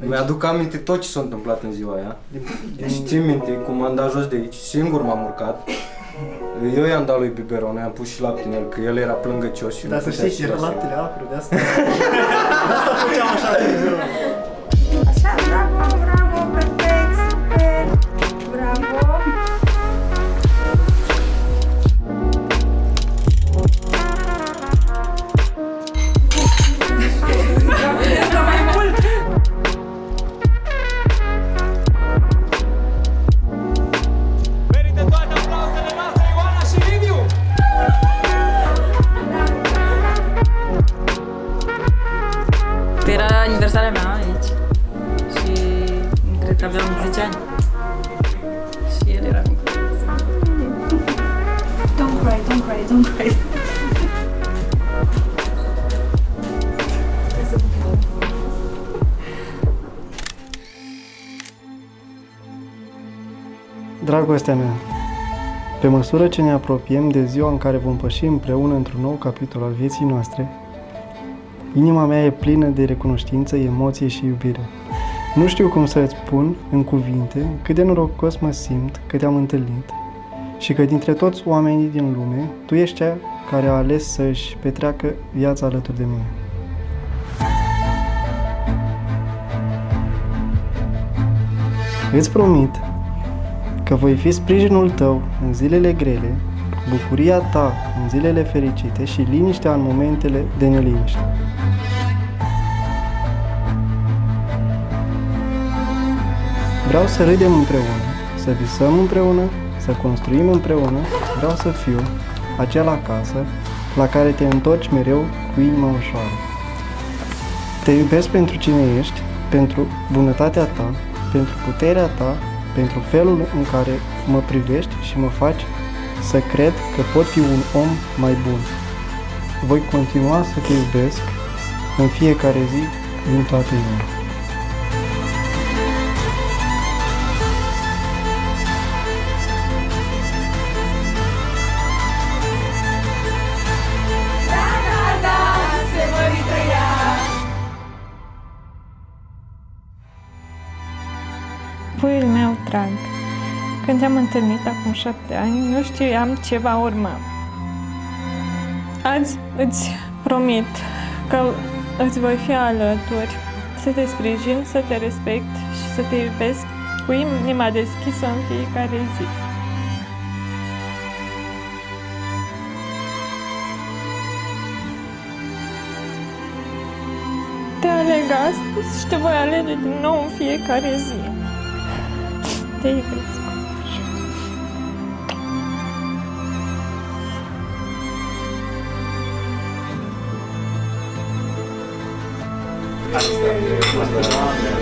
Mi-aduc aminte tot ce s-a întâmplat în ziua aia. Și țin minte cum am dat jos de aici, singur m-am urcat. Eu i-am dat lui biberon, i-am pus și lapte în el, că el era plângăcios și dar să știi, era laptele acru, de asta. De asta făceam așa de biberon. Așa, bravo, bravo, perfect, super, bravo. Asta mai mult. Merită toate aplauzele noastre, Ioana și Liviu! Era aniversarea mea aici și cred că aveam 10 ani și el era micuț. Don't cry, don't cry, don't cry. Dragostea mea, pe măsură ce ne apropiem de ziua în care vom păși împreună într-un nou capitol al vieții noastre, inima mea e plină de recunoștință, emoție și iubire. Nu știu cum să-ți spun în cuvinte cât de norocos mă simt că te-am întâlnit și că dintre toți oamenii din lume, tu ești cea care a ales să-și petreacă viața alături de mine. Îți promit că voi fi sprijinul tău în zilele grele, bucuria ta în zilele fericite și liniștea în momentele de neliniște. Vreau să râdem împreună, să visăm împreună, să construim împreună. Vreau să fiu acela acasă la care te întorci mereu cu inima ușoară. Te iubesc pentru cine ești, pentru bunătatea ta, pentru puterea ta, pentru felul în care mă privești și mă faci să cred că pot fi un om mai bun. Voi continua să te iubesc în fiecare zi din toată inima. Puiul meu drag, când te-am întâlnit acum 7 ani, nu știam ce va urma. Azi îți promit că îți voi fi alături, să te sprijin, să te respect și să te iubesc cu inima deschisă în fiecare zi. Te aleg astăzi și te voi alege din nou în fiecare zi. Te iubesc. Asta e